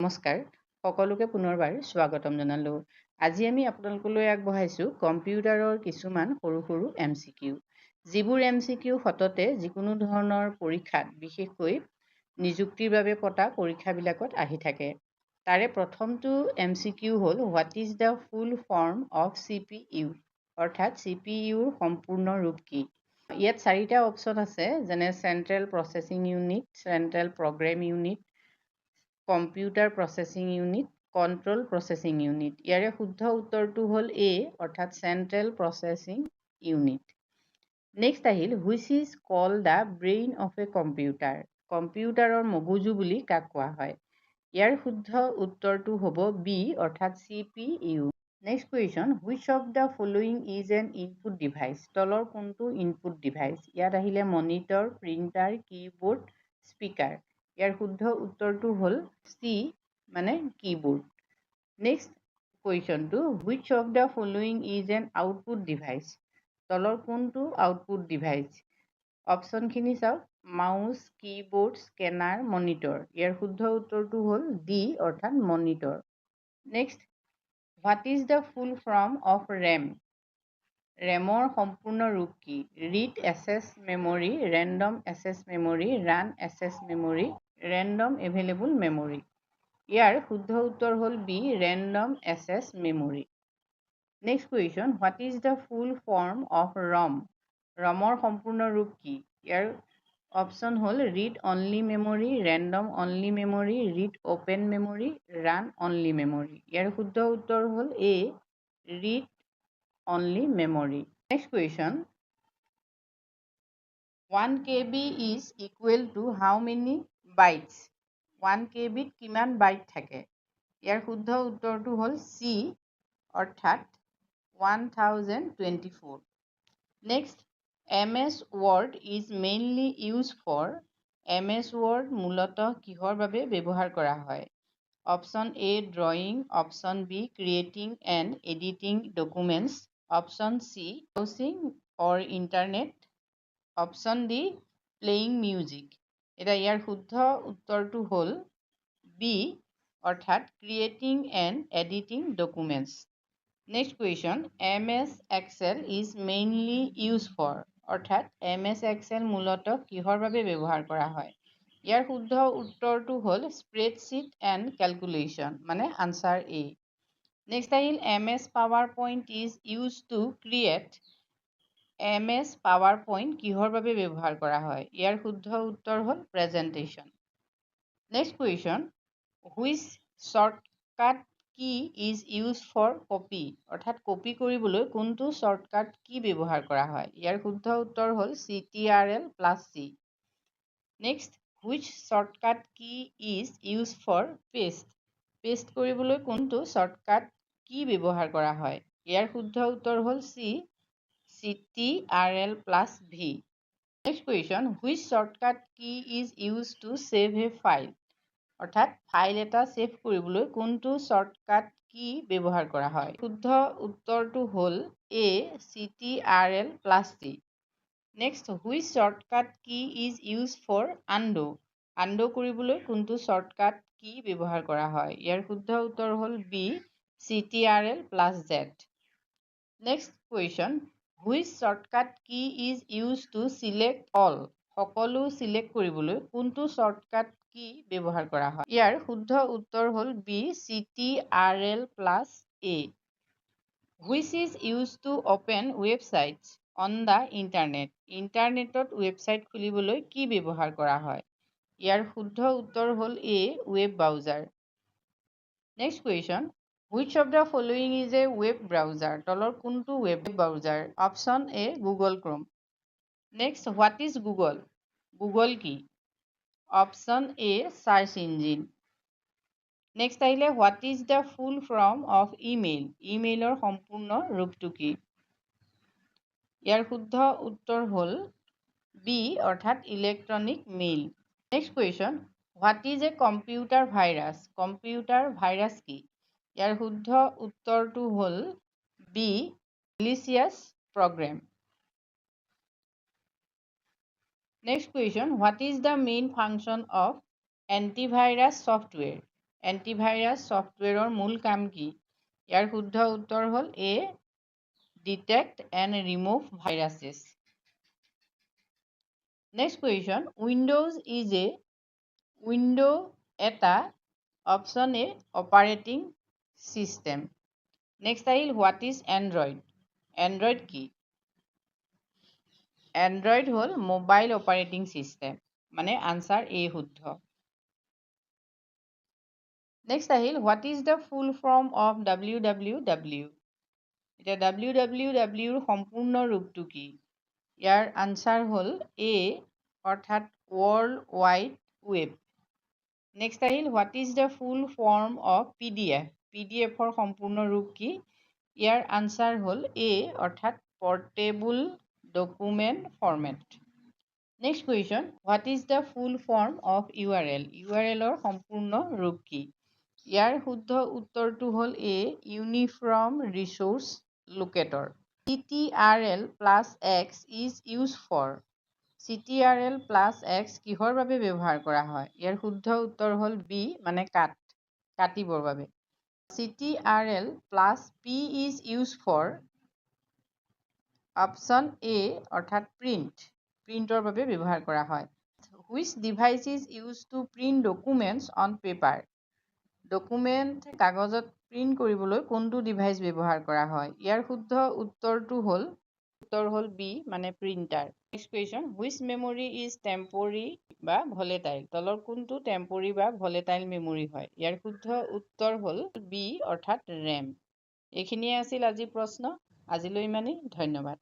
নমস্কাৰ সকলোকে পুনৰবাৰ স্বাগতম জনালোঁ। আজি আমি আপোনালোকলৈ আগবঢ়াইছোঁ কম্পিউটাৰৰ কিছুমান সৰু সৰু MCQ, যিবোৰ MCQ সততে যিকোনো ধৰণৰ পৰীক্ষাত বিশেষকৈ নিযুক্তিৰ বাবে পতা পৰীক্ষাবিলাকত আহি থাকে। তাৰে প্ৰথমটো MCQ হ'ল what is the full form of CPU, অৰ্থাৎ CPUৰ সম্পূৰ্ণ ৰূপ কি? ইয়াত 4টা অপশ্যন আছে, যেনে central processing unit, central program unit, computer processing unit, control processing unit. ইয়াৰে শুদ্ধ উত্তৰটো হ'ল A, অৰ্থাৎ চেণ্ট্ৰেল প্ৰচেছিং ইউনিট। নেক্সট আহিল which is call the brain of a computer. কম্পিউটাৰৰ মগজু বুলি কাক কোৱা হয়? ইয়াৰ শুদ্ধ উত্তৰটো হ'ব B, অৰ্থাৎ CPU। Next question, which of the following is an input device. তলৰ কোনটো ইনপুট ডিভাইচ? ইয়াত আহিলে মনিটৰ, প্ৰিণ্টাৰ, কীবৰ্ড, স্পীকাৰ। ইয়াৰ শুদ্ধ উত্তৰটো হ'ল C, মানে কীবৰ্ড। নেক্সট কুৱেশ্যনটো, which of the following is an output device. তলৰ কোনটো আউটপুট ডিভাইচ? অপশ্যনখিনি চাওক, মাউচ, কীবৰ্ড, স্কেনাৰ, মনিটৰ। ইয়াৰ শুদ্ধ উত্তৰটো হ'ল D, অৰ্থাৎ monitor. Next, what is the full form of RAM? ৰেমৰ সম্পূৰ্ণ ৰূপ কি? Read access memory, random access memory, run access memory, random available memory. ইয়াৰ শুদ্ধ উত্তৰ হ'ল B, random access memory. Next question, what is the full form of ROM? ৰমৰ সম্পূৰ্ণ ৰূপ কি? ইয়াৰ অপশ্যন হ'ল read only memory, random only memory, read open memory, run only memory. ইয়াৰ শুদ্ধ উত্তৰ হ'ল A, read only memory. Next question, 1 KB is equal to how many bytes? 1 KB ত কিমান বাইট থাকে? ইয়াৰ শুদ্ধ উত্তৰটো হ'ল C, অৰ্থাৎ 1024। Next, MS Word is mainly used for। MS Word মূলতঃ কিহৰ বাবে ব্যৱহাৰ কৰা হয়? Option A, drawing, option B, creating and editing documents, option C, browsing or internet, option D, playing music. এতিয়া ইয়াৰ শুদ্ধ উত্তৰটো হ'ল B, অৰ্থাৎ creating and editing documents. Next question, MS Excel is mainly use for. অৰ্থাৎ MS Excel মূলতঃ কিহৰ বাবে ব্যৱহাৰ কৰা হয়? ইয়াৰ শুদ্ধ উত্তৰটো হ'ল স্প্ৰেডশ্বীট এণ্ড কেলকুলেশ্যন, মানে আনচাৰ A। নেক্সট আহিল MS PowerPoint is use two create. MS PowerPoint কিহৰ বাবে ব্যৱহাৰ কৰা হয়? ইয়াৰ শুদ্ধ উত্তৰ হ'ল presentation. Next question, which shortcut key is use for copy? অৰ্থাৎ কপি কৰিবলৈ কোনটো শ্বৰ্টকাট কি ব্যৱহাৰ কৰা হয়? ইয়াৰ শুদ্ধ উত্তৰ হ'ল CTRL+C। Next, which shortcut key is use for paste? Paste কৰিবলৈ কোনটো শ্বৰ্টকাট কি ব্যৱহাৰ কৰা হয়? ইয়াৰ শুদ্ধ উত্তৰ হ'ল C, CTRL+V। Next question, which shortcut key is use to save a file? অৰ্থাৎ ফাইল এটা ছেভ কৰিবলৈ কোনটো শ্বৰ্টকাট কি ব্যৱহাৰ কৰা হয়? শুদ্ধ উত্তৰটো হ'ল A, CTRL+C। Next, which shortcut key is use for undo? Undo কৰিবলৈ কোনটো শ্বৰ্টকাট কি ব্যৱহাৰ কৰা হয়? ইয়াৰ শুদ্ধ উত্তৰ হ'ল B, CTRL+Z। Next question, which shortcut key is use to select all? সকলো চিলেক্ট কৰিবলৈ কোনটো শ্বৰ্টকাট কি ব্যৱহাৰ কৰা হয়? ইয়াৰ শুদ্ধ উত্তৰ হ'ল B, CTRL+A। Which is use to open websites on the internet? ইণ্টাৰনেটত ৱেবছাইট খুলিবলৈ কি ব্যৱহাৰ কৰা হয়? ইয়াৰ শুদ্ধ উত্তৰ হ'ল A, web browser. Next question, which of the following is a web browser? তলৰ কোনটো web browser? Option A, Google Chrome. Next, what is Google? Google কি? Option A, search engine. Next আহিলে, what is the full form of email? ইমেইলৰ সম্পূৰ্ণ ৰূপটো কি? ইয়াৰ শুদ্ধ উত্তৰ হ'ল B, অৰ্থাৎ electronic mail. Next question, what is a computer virus? Computer virus কি? ইয়াৰ শুদ্ধ উত্তৰটো হ'ল B, malicious program. Next question, what is the main function of antivirus software? Antivirus ছফ্টৱেৰৰ মূল কাম কি? ইয়াৰ শুদ্ধ উত্তৰ হ'ল A, detect and remove viruses. Next question, Windows is a window এটা option A operating system. Next আহিল হোৱাট ইজ এণ্ড্ৰইড? এণ্ড্ৰইড কি? এণ্ড্ৰইড হ'ল মোবাইল অপাৰেটিং চিষ্টেম, মানে আনচাৰ এ শুদ্ধ। নেক্সট আহিল what is the full form of www? এতিয়া wwwৰ সম্পূৰ্ণ ৰূপটো কি? ইয়াৰ আনচাৰ হ'ল এ, অৰ্থাৎ ৱৰ্ল্ড ৱাইড ৱেব। নেক্সট আহিল what is the full form of PDF? PDFৰ সম্পূৰ্ণ ৰূপ কি? ইয়াৰ আনচাৰ হ'ল এ, অৰ্থাৎ portable document format. Next question, what is the full form of URL? URLৰ সম্পূৰ্ণ ৰূপ কি? ইয়াৰ শুদ্ধ উত্তৰটো হ'ল A, uniform resource locator. CTRL plus X is use for? CTRL plus X কিহৰ বাবে ব্যৱহাৰ কৰা হয়? ইয়াৰ শুদ্ধ উত্তৰ হ'ল বি, মানে কাটিবৰ বাবে। CTRL plus P is use for? Option A, অৰ্থাৎ প্ৰিণ্টৰ বাবে ব্যৱহাৰ কৰা হয়। Which device is use to print documents on paper? Document কাগজত প্ৰিণ্ট কৰিবলৈ কোনটো ডিভাইচ ব্যৱহাৰ কৰা হয়? ইয়াৰ শুদ্ধ উত্তৰটো হ'ল বি, মানে printer. Next question, which memory is temporary বা ভলেটাইল? তলৰ কোনটো টেম্পৰী বা ভলেটাইল মেমৰি হয়? ইয়াৰ শুদ্ধ উত্তৰ হ'ল বি, অৰ্থাৎ ৰেম। এইখিনিয়ে আছিল আজিৰ প্ৰশ্ন। আজিলৈ ইমানেই। ধন্যবাদ।